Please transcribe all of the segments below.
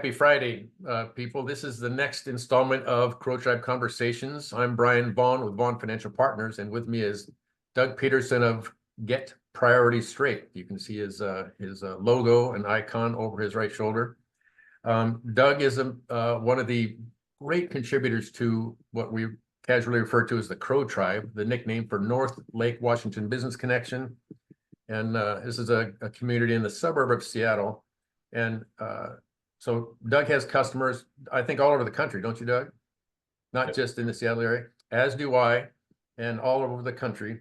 Happy Friday, people. This is the next installment of Crow Tribe Conversations. I'm Brian Vaughn with Vaughn Financial Partners, and with me is Doug Peterson of Get Priories Straight. You can see his logo and icon over his right shoulder. Doug is one of the great contributors to what we casually refer to as the Crow Tribe, the nickname for North Lake Washington Business Connection. And this is a community in the suburb of Seattle. And so Doug has customers, I think, all over the country, don't you, Doug? Not just in the Seattle area, as do I, and all over the country.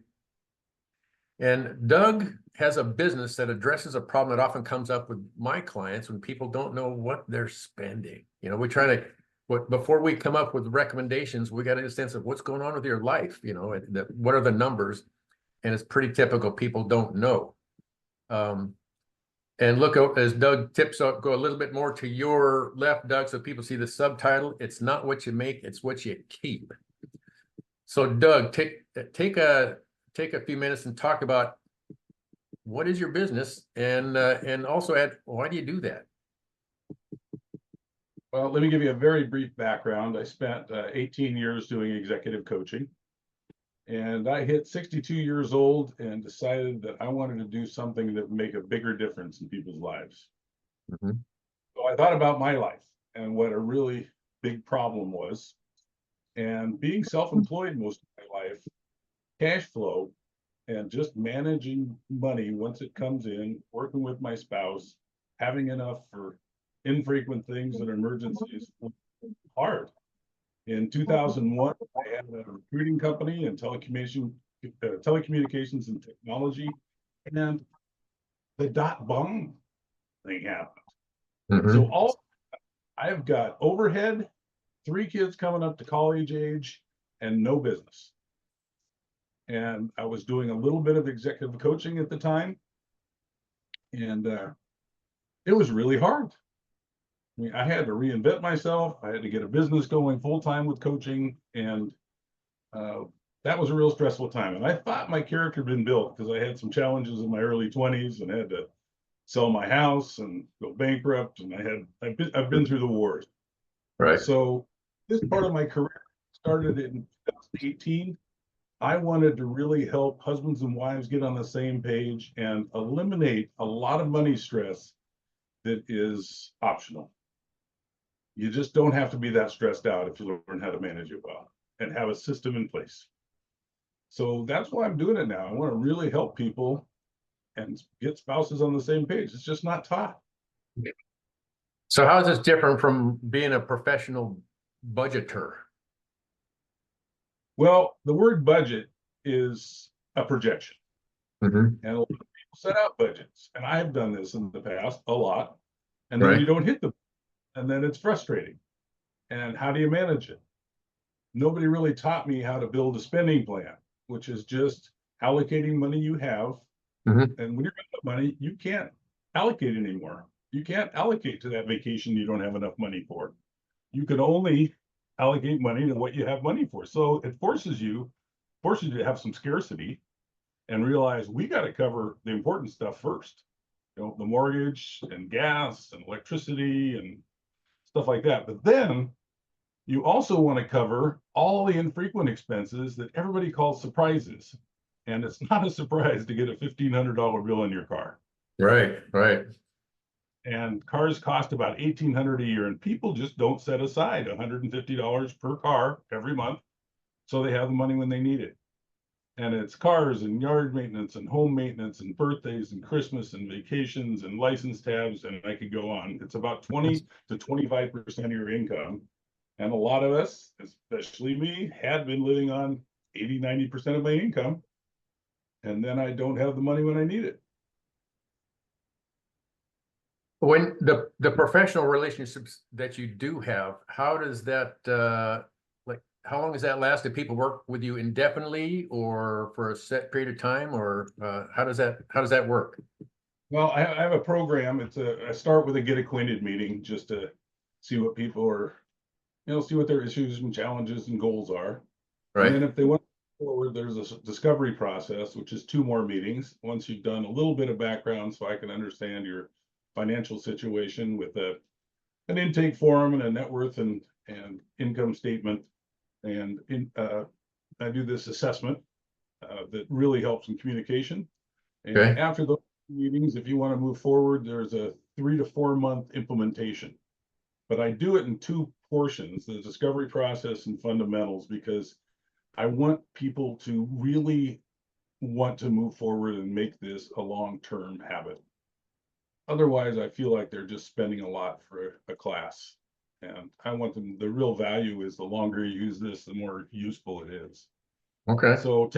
And Doug has a business that addresses a problem that often comes up with my clients when people don't know what they're spending. You know, we try to, before we come up with recommendations, we got to get a sense of what's going on with your life. You know, what are the numbers? And it's pretty typical. People don't know. And look, as Doug tips up, go a little bit more to your left, Doug, so people see the subtitle. It's not what you make, it's what you keep. So Doug, take a few minutes and talk about what is your business, and also add, why do you do that? Well, let me give you a very brief background. I spent 18 years doing executive coaching. And I hit 62 years old and decided that I wanted to do something that would make a bigger difference in people's lives. Mm-hmm. So I thought about my life and what a really big problem was. And being self-employed most of my life, cash flow, and just managing money once it comes in, working with my spouse, having enough for infrequent things and emergencies, hard. In 2001, I had a recruiting company in telecommunications and technology, and the .bomb thing happened. Mm-hmm. So I've got overhead, 3 kids coming up to college age, and no business. And I was doing a little bit of executive coaching at the time, and it was really hard. I mean, I had to reinvent myself. I had to get a business going full time with coaching, and that was a real stressful time. And I thought my character had been built because I had some challenges in my early 20s and had to sell my house and go bankrupt. And I've been through the wars. Right. So this part of my career started in 2018. I wanted to really help husbands and wives get on the same page and eliminate a lot of money stress that is optional. You just don't have to be that stressed out if you learn how to manage it well and have a system in place. So that's why I'm doing it now. I want to really help people and get spouses on the same page. It's just not taught. So how is this different from being a professional budgeter? Well, the word budget is a projection. Mm-hmm. And a lot of people set out budgets. And I've done this in the past a lot. And then Right. you don't hit them. And then it's frustrating. And how do you manage it? Nobody really taught me how to build a spending plan, which is just allocating money you have. Mm-hmm. And when you're out of money, you can't allocate anymore. You can't allocate to that vacation you don't have enough money for. You can only allocate money to what you have money for. So it forces you to have some scarcity and realize we got to cover the important stuff first. You know, the mortgage and gas and electricity and stuff like that. But then you also want to cover all the infrequent expenses that everybody calls surprises. And it's not a surprise to get a $1,500 bill in your car. Right, right. And cars cost about $1,800 a year, and people just don't set aside $150 per car every month so they have the money when they need it. And it's cars and yard maintenance and home maintenance and birthdays and Christmas and vacations and license tabs, and I could go on. It's about 20 to 25% of your income. And a lot of us, especially me, had been living on 80, 90% of my income. And then I don't have the money when I need it. When the professional relationships that you do have, how does that how long does that last? Do people work with you indefinitely or for a set period of time, or how does that work? Well, I have a program. I start with a get acquainted meeting just to see what people are, see what their issues and challenges and goals are. Right. And then if they want to go forward, there's a discovery process, which is 2 more meetings. Once you've done a little bit of background so I can understand your financial situation with a an intake form and a net worth and income statement. And I do this assessment that really helps in communication. And Okay. after those meetings, if you want to move forward, there's a 3 to 4 month implementation. But I do it in two portions, the discovery process and fundamentals, because I want people to really want to move forward and make this a long-term habit. Otherwise, I feel like they're just spending a lot for a class. And I want them, the real value is the longer you use this, the more useful it is. Okay. So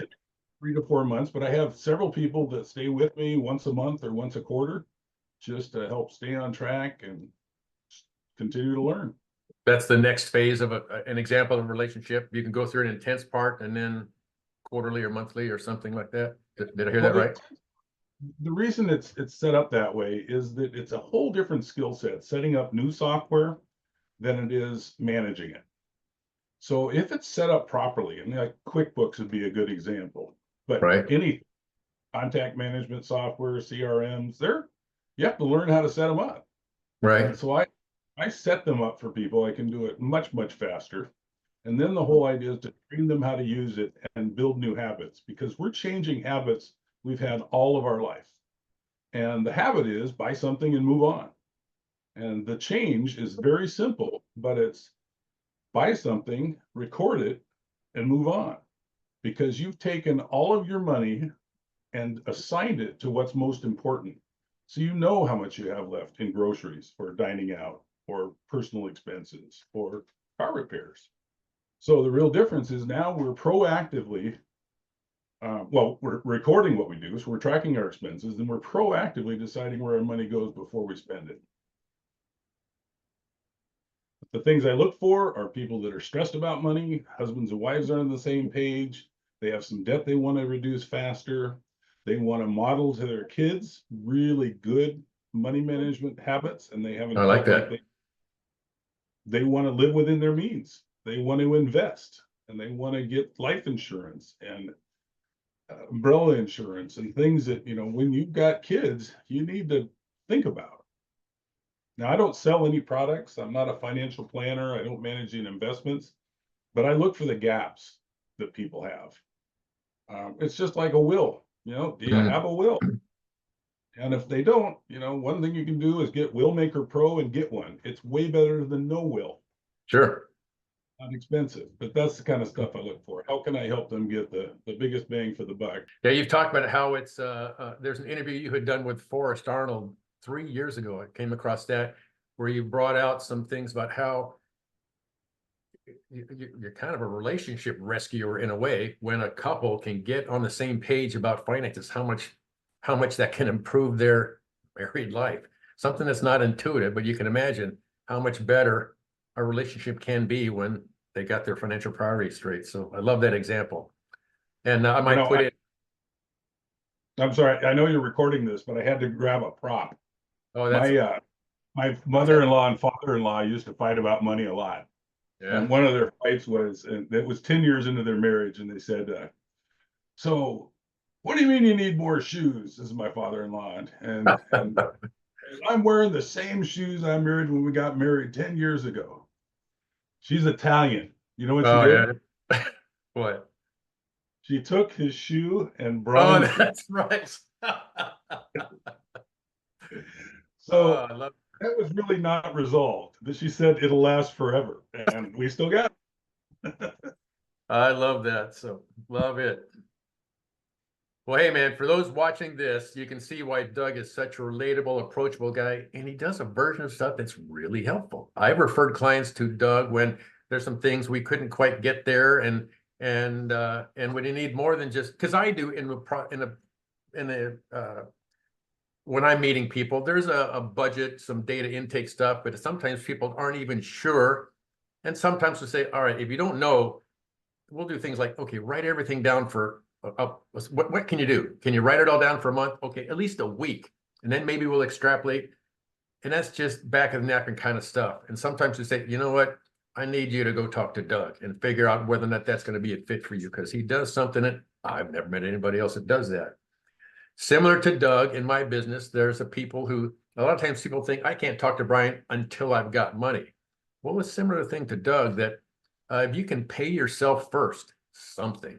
3 to 4 months, but I have several people that stay with me once a month or once a quarter, just to help stay on track and continue to learn. That's the next phase of an example of a relationship. You can go through an intense part and then quarterly or monthly or something like that. Did I hear that right? The reason it's set up that way is that it's a whole different skill set setting up new software than it is managing it. So if it's set up properly, and like QuickBooks would be a good example, but Right. any contact management software, CRMs, you have to learn how to set them up. Right. And so I set them up for people. I can do it much, much faster. And then the whole idea is to train them how to use it and build new habits, because we're changing habits we've had all of our life. And the habit is buy something and move on. And the change is very simple, but it's buy something, record it, and move on. Because you've taken all of your money and assigned it to what's most important. So you know how much you have left in groceries or dining out or personal expenses or car repairs. So the real difference is now we're proactively, we're recording what we do, so we're tracking our expenses, and we're proactively deciding where our money goes before we spend it. The things I look for are people that are stressed about money, husbands and wives are on the same page, they have some debt they want to reduce faster, they want to model to their kids really good money management habits, and they haven't I like felt that. like they want to live within their means. They want to invest, and they want to get life insurance and umbrella insurance and things that, when you've got kids, you need to think about. Now, I don't sell any products. I'm not a financial planner. I don't manage any investments, but I look for the gaps that people have. It's just like a will, do you have a will? And if they don't, one thing you can do is get Willmaker Pro and get one. It's way better than no will. Sure. Not expensive, but that's the kind of stuff I look for. How can I help them get the biggest bang for the buck? Yeah, you've talked about how it's there's an interview you had done with Forrest Arnold 3 years ago. I came across that where you brought out some things about how you're kind of a relationship rescuer in a way when a couple can get on the same page about finances, how much that can improve their married life. Something that's not intuitive, but you can imagine how much better a relationship can be when they got their financial priorities straight. So I love that example. And I might put it. I'm sorry, I know you're recording this, but I had to grab a prop. Oh, that's my mother-in-law and father-in-law used to fight about money a lot. yeah. And one of their fights was, and it was 10 years into their marriage, and they said, so what do you mean you need more shoes? This is my father-in-law. And I'm wearing the same shoes I married when we got married 10 years ago. She's Italian. You know what she did? Yeah. What? She took his shoe and brought Oh, him shoes. that's right. So I love. that was really not resolved. But she said it'll last forever, and we still got it. I love that. So love it. Well, hey man, for those watching this, you can see why Doug is such a relatable, approachable guy, and he does a version of stuff that's really helpful. I've referred clients to Doug when there's some things we couldn't quite get there, and when you need more than just because I do when I'm meeting people, there's a budget, some data intake stuff, but sometimes people aren't even sure, and sometimes we say, all right, if you don't know, we'll do things like, okay, write everything down for what can you do? Can you write it all down for a month? Okay, at least a week. And then maybe we'll extrapolate. And that's just back of the napkin kind of stuff. And sometimes we say, you know what? I need you to go talk to Doug and figure out whether or not that's going to be a fit for you, because he does something that I've never met anybody else that does that. Similar to Doug in my business, there's a people who A lot of times people think I can't talk to Brian until I've got money. Well, a similar thing to Doug that if you can pay yourself first, something.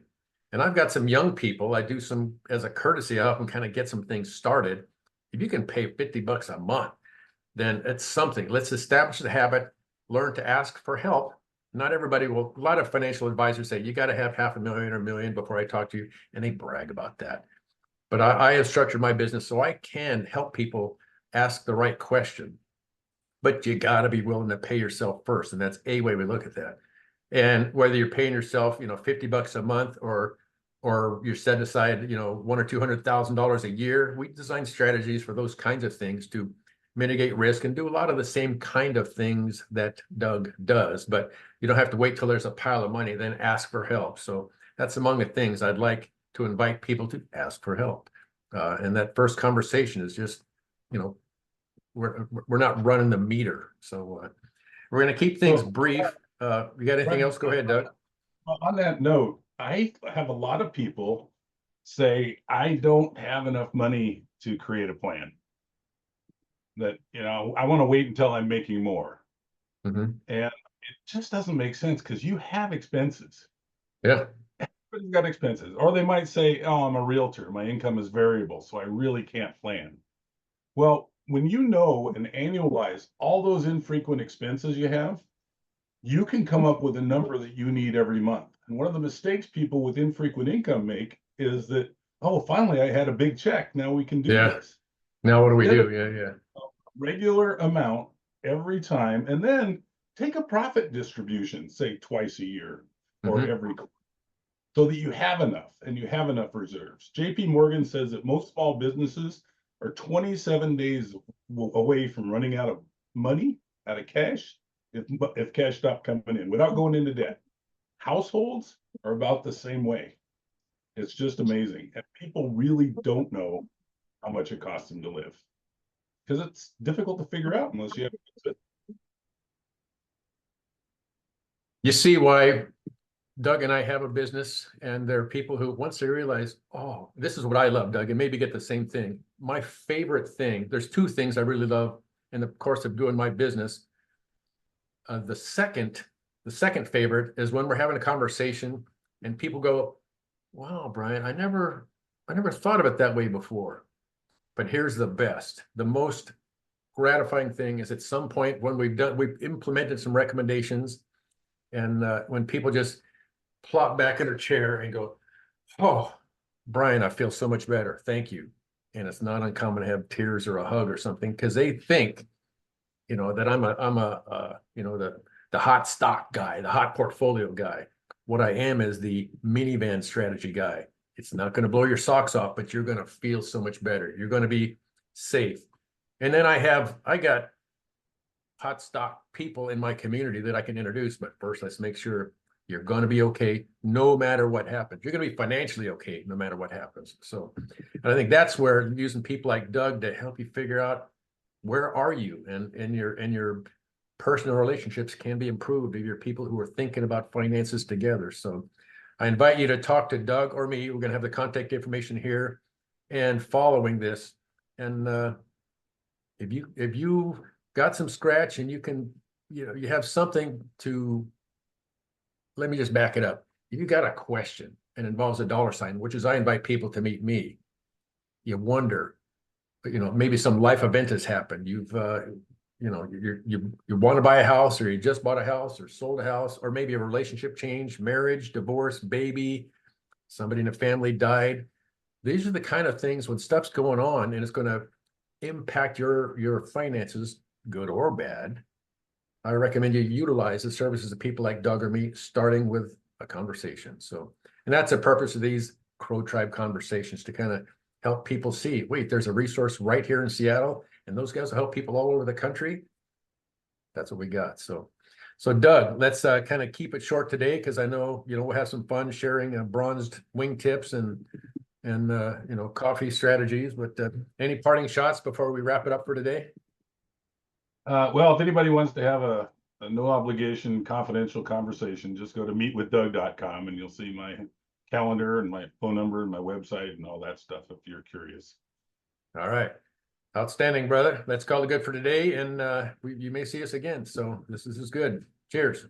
And I've got some young people, I do some as a courtesy, I help them kind of get some things started. If you can pay $50 a month, then it's something. Let's establish the habit, learn to ask for help. Not everybody will, a lot of financial advisors say, you got to have $500,000 or $1 million before I talk to you. And they brag about that. But I have structured my business so I can help people ask the right question. But you got to be willing to pay yourself first. And that's a way we look at that. And whether you're paying yourself, $50 a month or you're setting aside, $100,000 or $200,000 a year, we design strategies for those kinds of things to mitigate risk and do a lot of the same kind of things that Doug does. But you don't have to wait till there's a pile of money, then ask for help. So that's among the things I'd like to invite people to ask for help. And that first conversation is just, we're not running the meter. So we're going to keep things brief. You got anything else? Go ahead, Doug. On that note, I have a lot of people say, I don't have enough money to create a plan. That, I want to wait until I'm making more. Mm-hmm. And it just doesn't make sense because you have expenses. Yeah. Everybody's got expenses. Or they might say, oh, I'm a realtor. My income is variable, so I really can't plan. Well, when you know and annualize all those infrequent expenses you have, you can come up with a number that you need every month. And one of the mistakes people with infrequent income make is that, oh, finally I had a big check. Now we can do this. Now what do we do? Yeah. Regular amount every time, and then take a profit distribution, say twice a year or every quarter, so that you have enough and you have enough reserves. JP Morgan says that most small businesses are 27 days away from running out of money, out of cash, if cash stopped coming in without going into debt. Households are about the same way. It's just amazing. And people really don't know how much it costs them to live, because it's difficult to figure out unless you have it. You see why Doug and I have a business, and there are people who, once they realize, oh, this is what I love, Doug, and maybe get the same thing. My favorite thing, there's two things I really love in the course of doing my business. The second favorite is when we're having a conversation and people go, wow, Brian, I never thought of it that way before. But here's the best, the most gratifying thing is at some point when we've implemented some recommendations, and when people just plop back in their chair and go, oh, Brian, I feel so much better. Thank you. And it's not uncommon to have tears or a hug or something, because they think, that I'm the hot stock guy, the hot portfolio guy. What I am is the minivan strategy guy. It's not going to blow your socks off, but you're going to feel so much better. You're going to be safe. And then I got hot stock people in my community that I can introduce. But first, let's make sure you're going to be okay no matter what happens. You're going to be financially okay no matter what happens. So, and I think that's where using people like Doug to help you figure out where are you, and your personal relationships can be improved if you're people who are thinking about finances together. So I invite you to talk to Doug or me. We're going to have the contact information here and following this. And if you got some scratch and you can, you have something to, let me just back it up. If you got a question and involves a dollar sign, which is I invite people to meet me, you wonder, maybe some life event has happened. You've, you want to buy a house, or you just bought a house or sold a house, or maybe a relationship change, marriage, divorce, baby, somebody in the family died. These are the kind of things when stuff's going on and it's going to impact your finances, good or bad. I recommend you utilize the services of people like Doug or me, starting with a conversation. So, and that's the purpose of these Crow Tribe conversations, to kind of help people see, wait, there's a resource right here in Seattle, and those guys will help people all over the country. That's what we got. So Doug, let's kind of keep it short today, because I know, we'll have some fun sharing bronzed wing tips and coffee strategies. But any parting shots before we wrap it up for today? Well, if anybody wants to have a no obligation confidential conversation, just go to meetwithdoug.com and you'll see my calendar and my phone number and my website and all that stuff if you're curious. All right. Outstanding, brother. Let's call it good for today, and you may see us again. So this is good. Cheers.